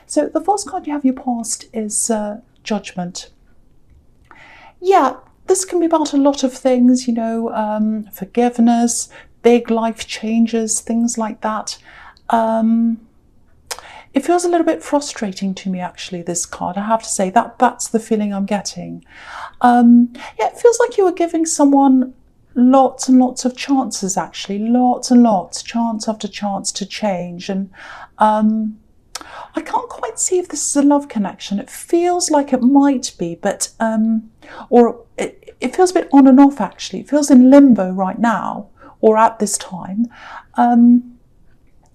So the first card you have your past is Judgment. Yeah, this can be about a lot of things, forgiveness, big life changes, things like that. It feels a little bit frustrating to me, actually, this card. I have to say that's the feeling I'm getting. Yeah, it feels like you were giving someone lots and lots of chances, actually, lots and lots, chance after chance to change. And I can't quite see if this is a love connection. It feels like it might be, but or it feels a bit on and off, actually. It feels in limbo right now, or at this time.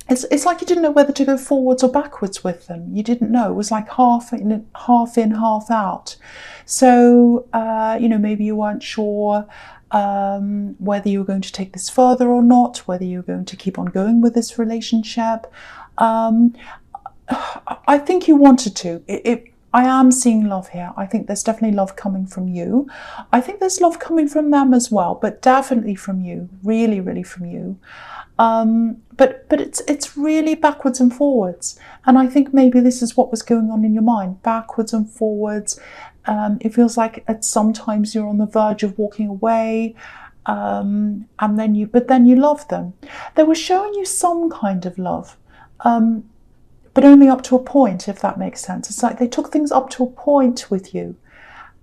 It's like you didn't know whether to go forwards or backwards with them. You didn't know. It was like half in, half out. So, maybe you weren't sure whether you were going to take this further or not, whether you were going to keep on going with this relationship. I think you wanted to. I am seeing love here. I think there's definitely love coming from you. I think there's love coming from them as well, but definitely from you. Really, really from you. But it's really backwards and forwards. And I think maybe this is what was going on in your mind, backwards and forwards. It feels like sometimes you're on the verge of walking away, but then you love them. They were showing you some kind of love, but only up to a point, if that makes sense. It's like they took things up to a point with you,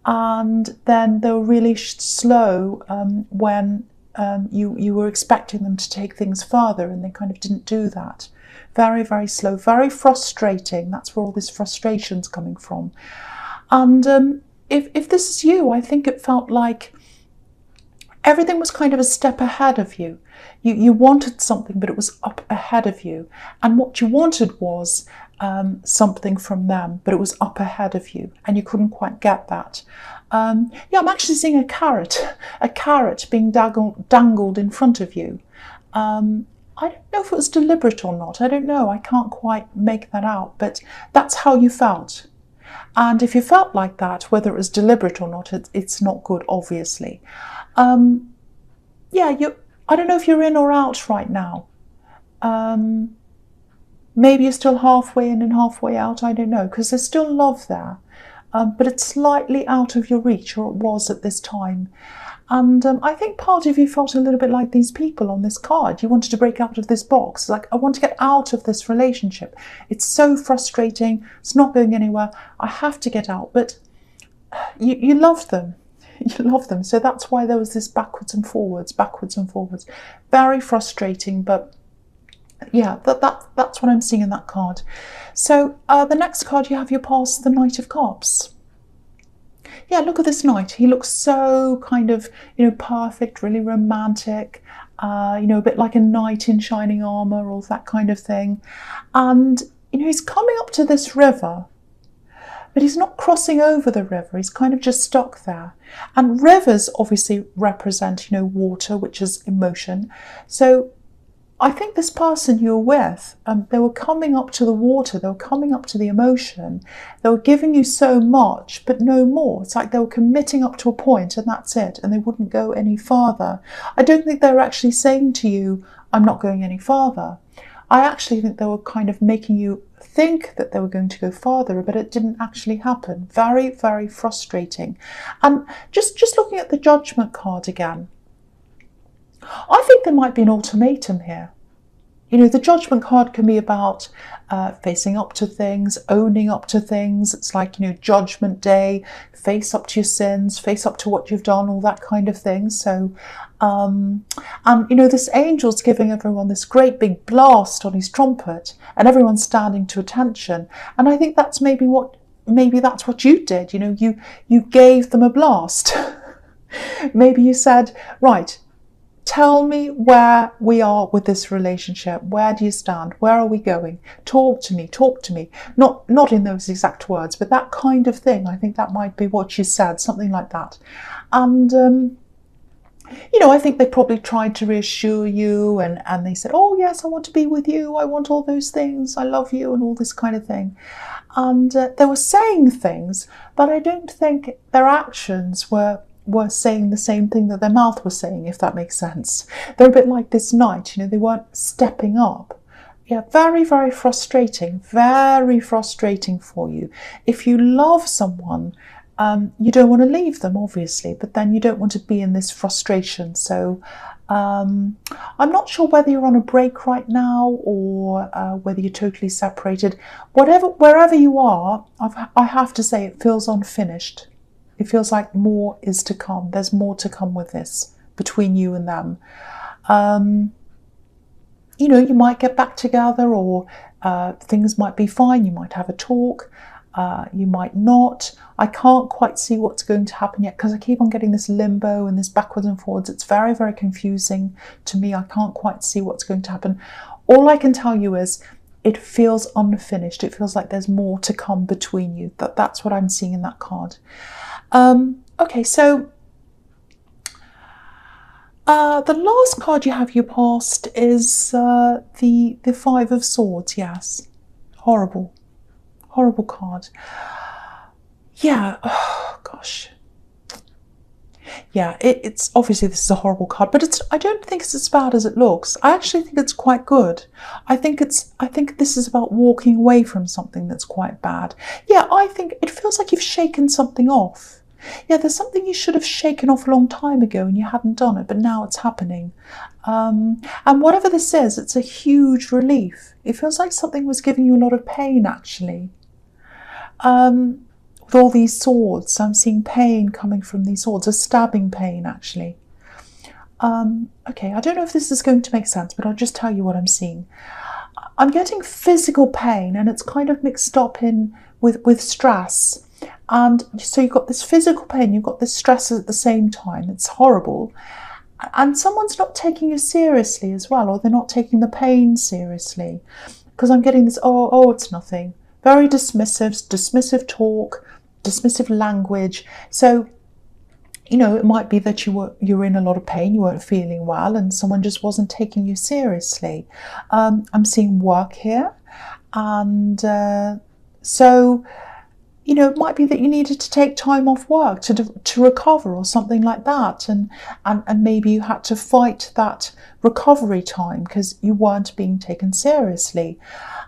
and then they were really slow when you were expecting them to take things further, and they kind of didn't do that. Very, very slow, very frustrating. That's where all this frustration's coming from. And if this is you, I think it felt like everything was kind of a step ahead of you. You wanted something, but it was up ahead of you. And what you wanted was something from them, but it was up ahead of you, and you couldn't quite get that. I'm actually seeing a carrot being dangled in front of you. I don't know if it was deliberate or not. I don't know. I can't quite make that out, but that's how you felt. And if you felt like that, whether it was deliberate or not, it's not good, obviously. I don't know if you're in or out right now. Maybe you're still halfway in and halfway out. I don't know, because there's still love there. But it's slightly out of your reach, or it was at this time. And I think part of you felt a little bit like these people on this card. You wanted to break out of this box. Like, I want to get out of this relationship. It's so frustrating. It's not going anywhere. I have to get out. But you love them. You love them. So that's why there was this backwards and forwards. Very frustrating, but yeah, that's what I'm seeing in that card. So the next card you have your past, the Knight of Cups. Yeah, look at this knight. He looks so kind of, perfect, really romantic, a bit like a knight in shining armour, all that kind of thing. And, he's coming up to this river, but he's not crossing over the river. He's kind of just stuck there. And rivers obviously represent, water, which is emotion. So I think this person you're with, they were coming up to the water, they were coming up to the emotion, they were giving you so much, but no more. It's like they were committing up to a point and that's it, and they wouldn't go any farther. I don't think they were actually saying to you, I'm not going any farther. I actually think they were kind of making you think that they were going to go farther, but it didn't actually happen. Very, very frustrating. And just looking at the Judgment card again, I think there might be an ultimatum here. The Judgment card can be about facing up to things, owning up to things. It's like, Judgment Day, face up to your sins, face up to what you've done, all that kind of thing. So, this angel's giving everyone this great big blast on his trumpet, and everyone's standing to attention. And I think that's maybe that's what you did. You gave them a blast. Maybe you said, right, tell me where we are with this relationship. Where do you stand? Where are we going? Talk to me. Not in those exact words, but that kind of thing. I think that might be what you said, something like that. And, I think they probably tried to reassure you, and they said, oh yes, I want to be with you. I want all those things. I love you, and all this kind of thing. And they were saying things, but I don't think their actions were saying the same thing that their mouth was saying, if that makes sense. They're a bit like this knight, they weren't stepping up. Yeah, very, very frustrating for you. If you love someone, you don't want to leave them, obviously, but then you don't want to be in this frustration. So I'm not sure whether you're on a break right now or whether you're totally separated. Wherever you are, I have to say it feels unfinished. It feels like more is to come. There's more to come with this between you and them. You know, you might get back together, or things might be fine. You might have a talk. You might not. I can't quite see what's going to happen yet because I keep on getting this limbo and this backwards and forwards. It's very, very confusing to me. I can't quite see what's going to happen. All I can tell you is it feels unfinished. It feels like there's more to come between you. That's what I'm seeing in that card. Okay, so the last card you have your past is the Five of Swords. Yes, horrible card. Yeah, oh gosh. Yeah, it's obviously this is a horrible card, but I don't think it's as bad as it looks. I actually think it's quite good. I think this is about walking away from something that's quite bad. Yeah, I think it feels like you've shaken something off. Yeah, there's something you should have shaken off a long time ago and you hadn't done it, but now it's happening. And whatever this is, it's a huge relief. It feels like something was giving you a lot of pain, actually. With all these swords, I'm seeing pain coming from these swords, a stabbing pain, actually. Okay, I don't know if this is going to make sense, but I'll just tell you what I'm seeing. I'm getting physical pain, and it's kind of mixed up in with stress. And so you've got this physical pain, you've got this stress at the same time. It's horrible. And someone's not taking you seriously as well, or they're not taking the pain seriously. Because I'm getting this, oh, it's nothing. Very dismissive talk, dismissive language. So, you know, it might be that you're in a lot of pain, you weren't feeling well, and someone just wasn't taking you seriously. I'm seeing work here. And so, you know, it might be that you needed to take time off work to recover or something like that. And maybe you had to fight that recovery time because you weren't being taken seriously.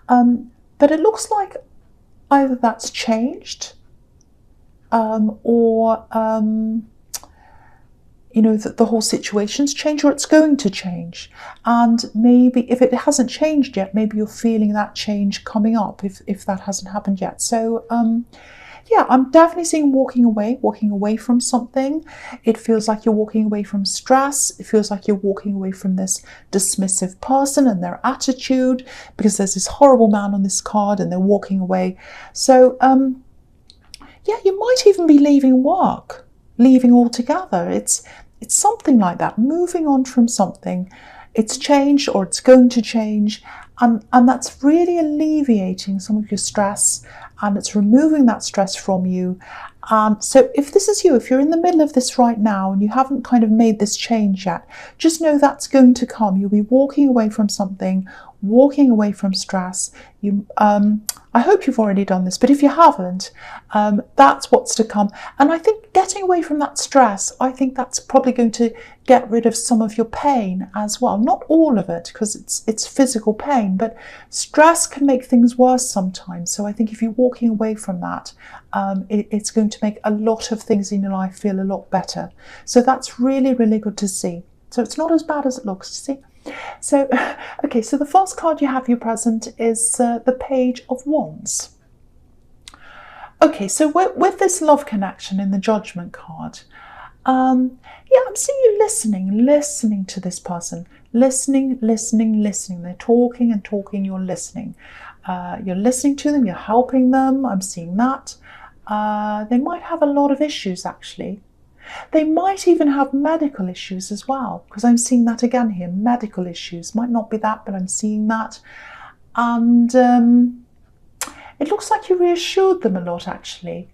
But it looks like either that's changed or, you know, that the whole situation's changed, or it's going to change. And maybe if it hasn't changed yet, maybe you're feeling that change coming up if that hasn't happened yet. So, yeah, I'm definitely seeing walking away from something. It feels like you're walking away from stress. It feels like you're walking away from this dismissive person and their attitude, because there's this horrible man on this card and they're walking away. So, yeah, you might even be leaving work, leaving altogether. It's something like that, moving on from something. It's changed or it's going to change, and that's really alleviating some of your stress, and it's removing that stress from you. So if this is you, if you're in the middle of this right now and you haven't kind of made this change yet, just know that's going to come. You'll be walking away from something, walking away from stress. I hope you've already done this, but if you haven't, that's what's to come. And I think getting away from that stress, I think that's probably going to get rid of some of your pain as well. Not all of it, because it's physical pain, but stress can make things worse sometimes. So I think if you're walking away from that, it's going to make a lot of things in your life feel a lot better. So that's really, really good to see. So it's not as bad as it looks, you see. So, okay, so the first card you have your present is the Page of Wands. Okay, so with this love connection in the Judgment card, yeah, I'm seeing you listening to this person. Listening. They're talking and talking, you're listening. You're listening to them, you're helping them, I'm seeing that. They might have a lot of issues, actually. They might even have medical issues as well, because I'm seeing that again here, medical issues. Might not be that, but I'm seeing that. And it looks like you reassured them a lot, actually.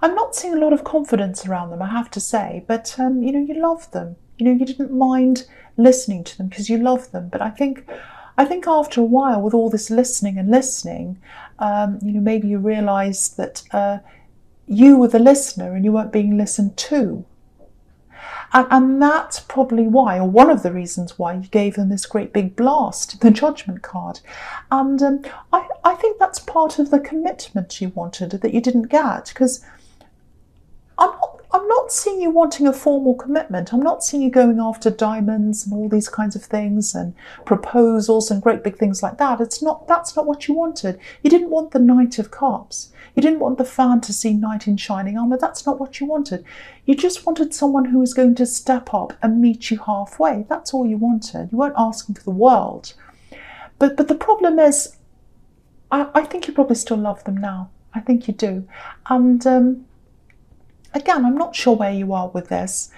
I'm not seeing a lot of confidence around them, I have to say, but you know, you love them. You know, you didn't mind listening to them because you love them. But I think after a while, with all this listening, you know, maybe you realised that you were the listener and you weren't being listened to. And that's probably why, or one of the reasons why, you gave them this great big blast, the Judgment card. And I think that's part of the commitment you wanted that you didn't get, because I'm not seeing you wanting a formal commitment. I'm not seeing you going after diamonds and all these kinds of things and proposals and great big things like that. That's not what you wanted. You didn't want the Knight of Cups. You didn't want the fantasy knight in shining armour. That's not what you wanted. You just wanted someone who was going to step up and meet you halfway. That's all you wanted. You weren't asking for the world. But the problem is, I think you probably still love them now. I think you do. And again, I'm not sure where you are with this.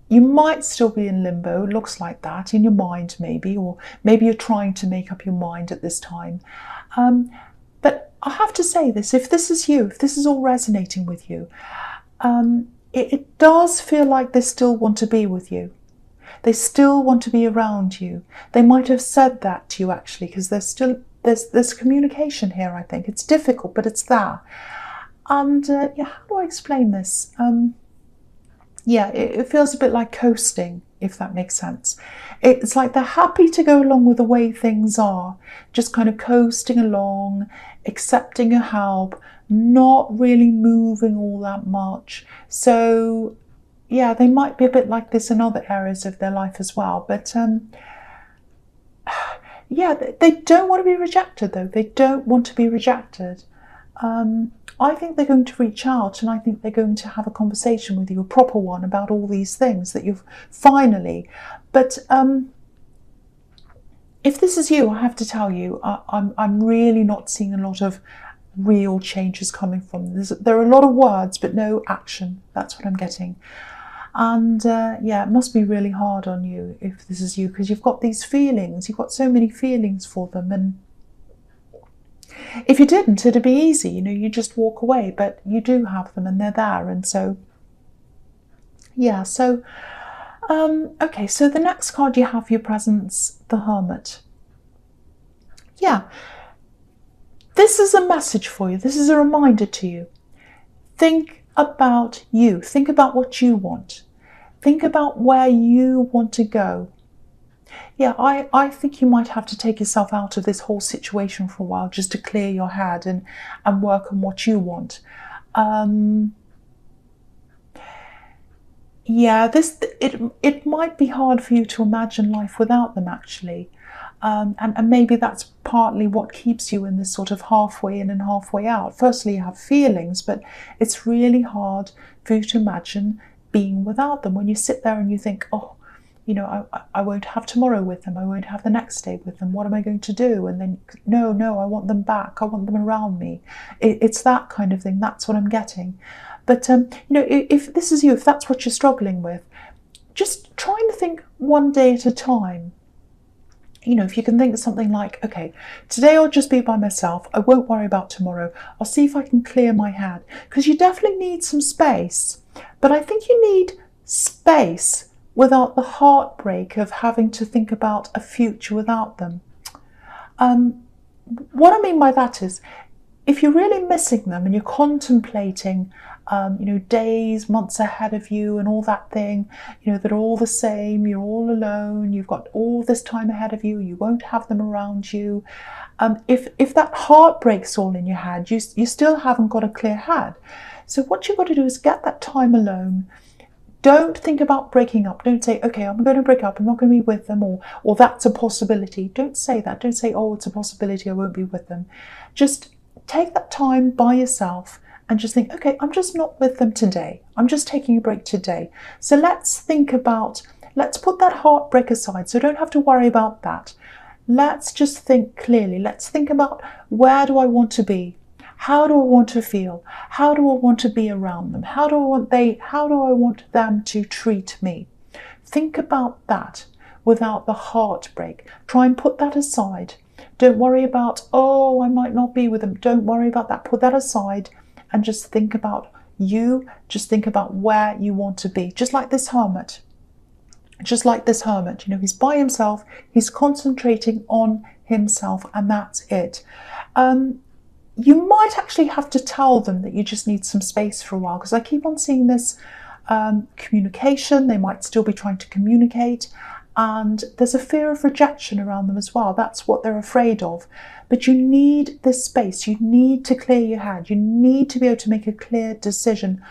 You might still be in limbo, it looks like that, in your mind maybe, or maybe you're trying to make up your mind at this time. But I have to say this, if this is you, if this is all resonating with you, it does feel like they still want to be with you. They still want to be around you. They might have said that to you actually, because there's communication here, I think. It's difficult, but it's there. And yeah, how do I explain this? Yeah, it feels a bit like coasting, if that makes sense. It's like they're happy to go along with the way things are, just kind of coasting along, accepting your help, not really moving all that much. So yeah, they might be a bit like this in other areas of their life as well. But yeah, they don't want to be rejected though. They don't want to be rejected. I think they're going to reach out, and I think they're going to have a conversation with you, a proper one, about all these things that you've finally. But if this is you, I have to tell you, I'm really not seeing a lot of real changes coming from this. There are a lot of words, but no action. That's what I'm getting. And yeah, it must be really hard on you if this is you, because you've got these feelings. You've got so many feelings for them, and if you didn't, it'd be easy, you know, you just walk away, but you do have them and they're there. And so, yeah, so, okay, so the next card you have for your presence, the Hermit. Yeah, this is a message for you. This is a reminder to you. Think about you. Think about what you want. Think about where you want to go. Yeah, I think you might have to take yourself out of this whole situation for a while just to clear your head and work on what you want. Yeah, it might be hard for you to imagine life without them, actually. And maybe that's partly what keeps you in this sort of halfway in and halfway out. Firstly, you have feelings, but it's really hard for you to imagine being without them. When you sit there and you think, oh, you know, I won't have tomorrow with them. I won't have the next day with them. What am I going to do? And then, no, I want them back. I want them around me. It's that kind of thing. That's what I'm getting. But, you know, if this is you, if that's what you're struggling with, just trying to think one day at a time. You know, if you can think of something like, okay, today I'll just be by myself. I won't worry about tomorrow. I'll see if I can clear my head. Because you definitely need some space. But I think you need space without the heartbreak of having to think about a future without them. What I mean by that is, if you're really missing them and you're contemplating, you know, days, months ahead of you and all that thing, you know, they're all the same, you're all alone, you've got all this time ahead of you, you won't have them around you. If that heartbreak's all in your head, you still haven't got a clear head. So what you've got to do is get that time alone. Don't think about breaking up. Don't say, okay, I'm going to break up. I'm not going to be with them, or that's a possibility. Don't say that. Don't say, oh, it's a possibility. I won't be with them. Just take that time by yourself and just think, okay, I'm just not with them today. I'm just taking a break today. So let's put that heartbreak aside. So don't have to worry about that. Let's just think clearly. Let's think about, where do I want to be? How do I want to feel? How do I want to be around them? How do I want them to treat me? Think about that without the heartbreak. Try and put that aside. Don't worry about, oh, I might not be with them. Don't worry about that. Put that aside and just think about you. Just think about where you want to be. Just like this hermit. Just like this hermit. You know, he's by himself. He's concentrating on himself, and that's it. You might actually have to tell them that you just need some space for a while, because I keep on seeing this communication. They might still be trying to communicate. And there's a fear of rejection around them as well. That's what they're afraid of. But you need this space. You need to clear your head. You need to be able to make a clear decision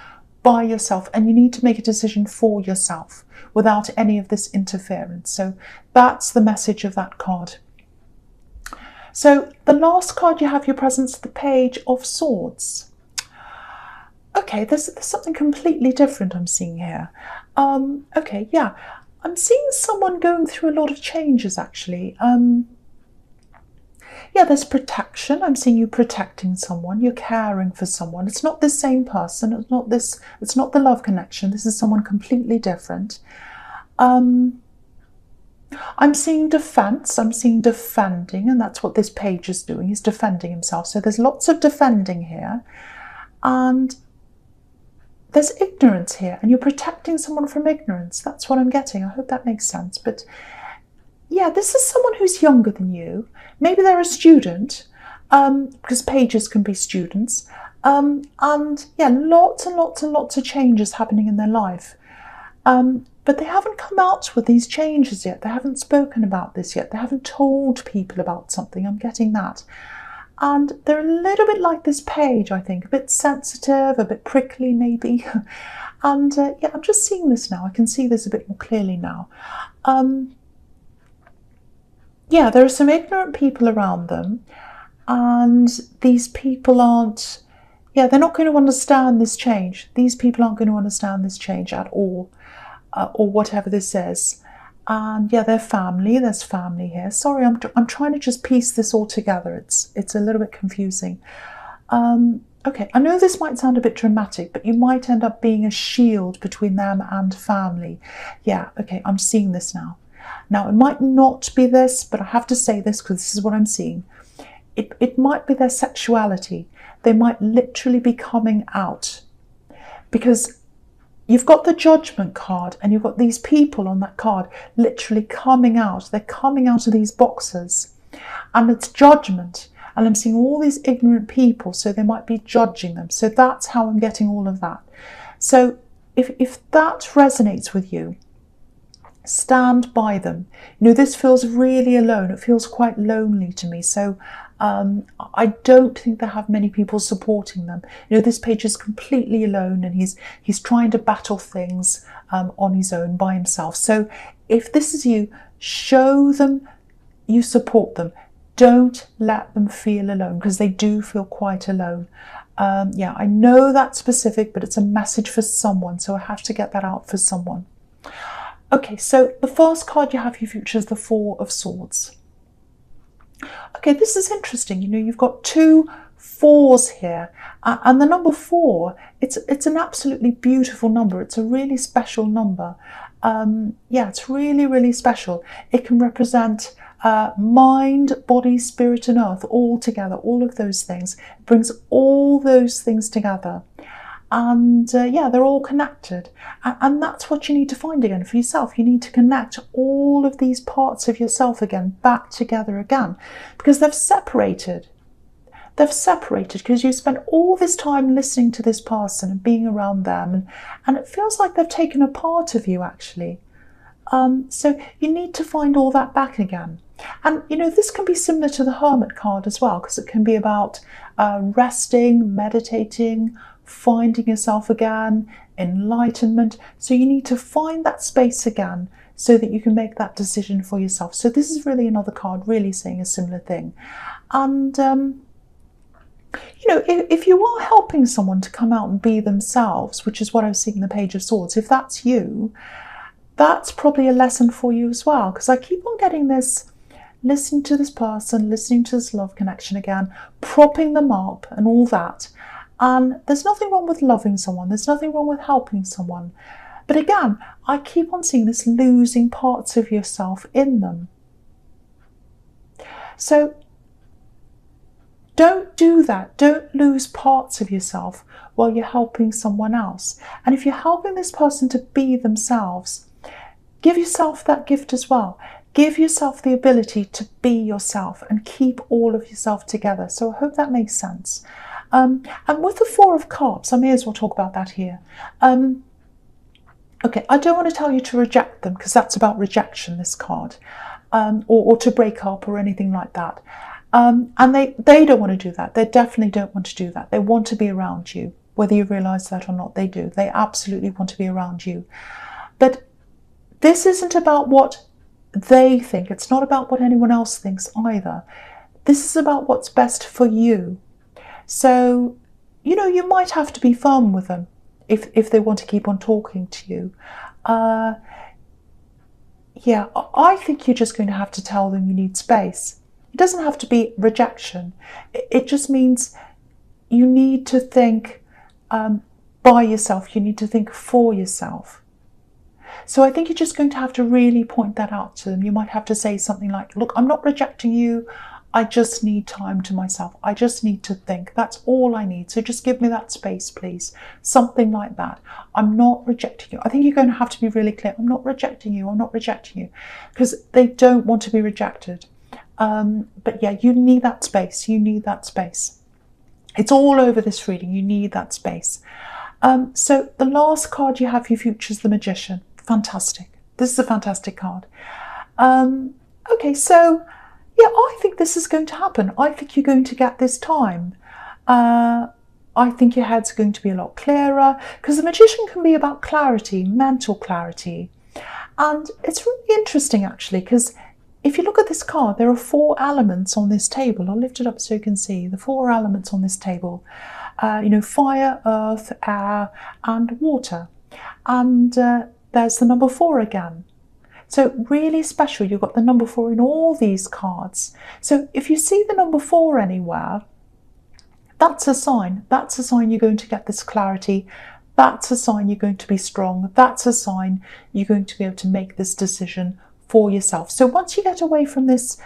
by yourself. And you need to make a decision for yourself without any of this interference. So that's the message of that card. So the last card you have your presence, the Page of Swords. Okay, there's something completely different I'm seeing here. Okay, yeah. I'm seeing someone going through a lot of changes, actually. Yeah, there's protection. I'm seeing you protecting someone. You're caring for someone. It's not the same person. It's not the love connection. This is someone completely different. I'm seeing defense. I'm seeing defending, and that's what this page is doing. He's defending himself. So there's lots of defending here. And there's ignorance here, and you're protecting someone from ignorance. That's what I'm getting. I hope that makes sense. But yeah, this is someone who's younger than you. Maybe they're a student, because pages can be students. And yeah, lots and lots and lots of changes happening in their life. But they haven't come out with these changes yet. They haven't spoken about this yet. They haven't told people about something. I'm getting that. And they're a little bit like this page, I think, a bit sensitive, a bit prickly maybe. And yeah, I'm just seeing this now. I can see this a bit more clearly now. Yeah, there are some ignorant people around them, and these people aren't, yeah, they're not going to understand this change. These people aren't going to understand this change at all, or whatever this is. And yeah, their family, there's family here. Sorry, I'm trying to just piece this all together. It's a little bit confusing. Okay, I know this might sound a bit dramatic, but you might end up being a shield between them and family. Yeah, okay, I'm seeing this now. Now, it might not be this, but I have to say this because this is what I'm seeing. It might be their sexuality. They might literally be coming out, because you've got the Judgment card and you've got these people on that card literally coming out. They're coming out of these boxes, and it's judgment. And I'm seeing all these ignorant people, so they might be judging them. So that's how I'm getting all of that. So if that resonates with you, stand by them. You know, this feels really alone. It feels quite lonely to me. So I don't think they have many people supporting them. You know, this page is completely alone, and he's trying to battle things on his own by himself. So if this is you, show them you support them. Don't let them feel alone, because they do feel quite alone. Yeah, I know that's specific, but it's a message for someone, so I have to get that out for someone. Okay, so the first card you have for your future is the Four of Swords. Okay, this is interesting. You know, you've got 2 4s here, and the number 4, it's an absolutely beautiful number. It's a really special number. Yeah, it's really, really special. It can represent mind, body, spirit, and earth all together, all of those things. It brings all those things together. And yeah, they're all connected. And that's what you need to find again for yourself. You need to connect all of these parts of yourself again, back together again, because they've separated. They've separated because you spent all this time listening to this person and being around them. And it feels like they've taken a part of you, actually. So you need to find all that back again. And, you know, this can be similar to the Hermit card as well, because it can be about resting, meditating, finding yourself again, enlightenment. So you need to find that space again so that you can make that decision for yourself. So this is really another card really saying a similar thing. And, you know, if you are helping someone to come out and be themselves, which is what I was seeing in the Page of Swords, if that's you, that's probably a lesson for you as well. Because I keep on getting this, listening to this person, listening to this love connection again, propping them up and all that. And there's nothing wrong with loving someone. There's nothing wrong with helping someone. But again, I keep on seeing this losing parts of yourself in them. So don't do that. Don't lose parts of yourself while you're helping someone else. And if you're helping this person to be themselves, give yourself that gift as well. Give yourself the ability to be yourself and keep all of yourself together. So I hope that makes sense. And with the Four of Cups, I may as well talk about that here. Okay, I don't want to tell you to reject them because that's about rejection, this card, or to break up or anything like that. And they don't want to do that. They definitely don't want to do that. They want to be around you, whether you realise that or not. They do. They absolutely want to be around you. But this isn't about what they think. It's not about what anyone else thinks either. This is about what's best for you. So, you know, you might have to be firm with them if they want to keep on talking to you. Yeah, I think you're just going to have to tell them you need space. It doesn't have to be rejection. It just means you need to think by yourself. You need to think for yourself. So I think you're just going to have to really point that out to them. You might have to say something like, look, I'm not rejecting you. I just need time to myself. I just need to think. That's all I need. So just give me that space, please. Something like that. I'm not rejecting you. I think you're going to have to be really clear. I'm not rejecting you. I'm not rejecting you. Because they don't want to be rejected. But yeah, you need that space. You need that space. It's all over this reading. You need that space. So the last card you have for your future is the Magician. Fantastic. This is a fantastic card. Okay, so yeah, I think this is going to happen. I think you're going to get this time. I think your head's going to be a lot clearer because the Magician can be about clarity, mental clarity. And it's really interesting actually because if you look at this card, there are 4 elements on this table. I'll lift it up so you can see the 4 elements on this table. You know, fire, earth, air, and water. And there's the number 4 again. So really special, you've got the number 4 in all these cards. So if you see the number 4 anywhere, that's a sign. That's a sign you're going to get this clarity. That's a sign you're going to be strong. That's a sign you're going to be able to make this decision for yourself. So once you get away from this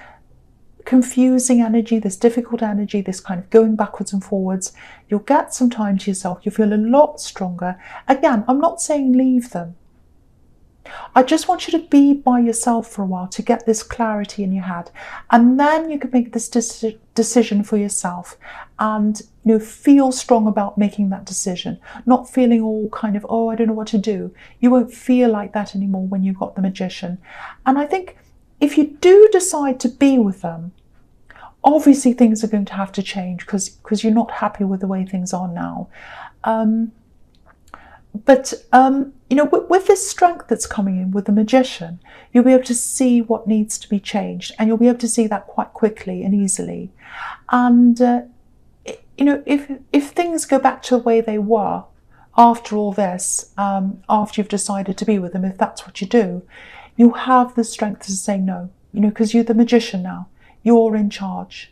confusing energy, this difficult energy, this kind of going backwards and forwards, you'll get some time to yourself. You'll feel a lot stronger. Again, I'm not saying leave them. I just want you to be by yourself for a while to get this clarity in your head. And then you can make this decision for yourself and, you know, feel strong about making that decision. Not feeling all kind of, oh, I don't know what to do. You won't feel like that anymore when you've got the Magician. And I think if you do decide to be with them, obviously things are going to have to change because you're not happy with the way things are now. But you know, with this strength that's coming in with the Magician, you'll be able to see what needs to be changed, and you'll be able to see that quite quickly and easily. And you know, if things go back to the way they were after all this, after you've decided to be with them, if that's what you do, you'll have the strength to say no. You know, because you're the Magician now. You're in charge.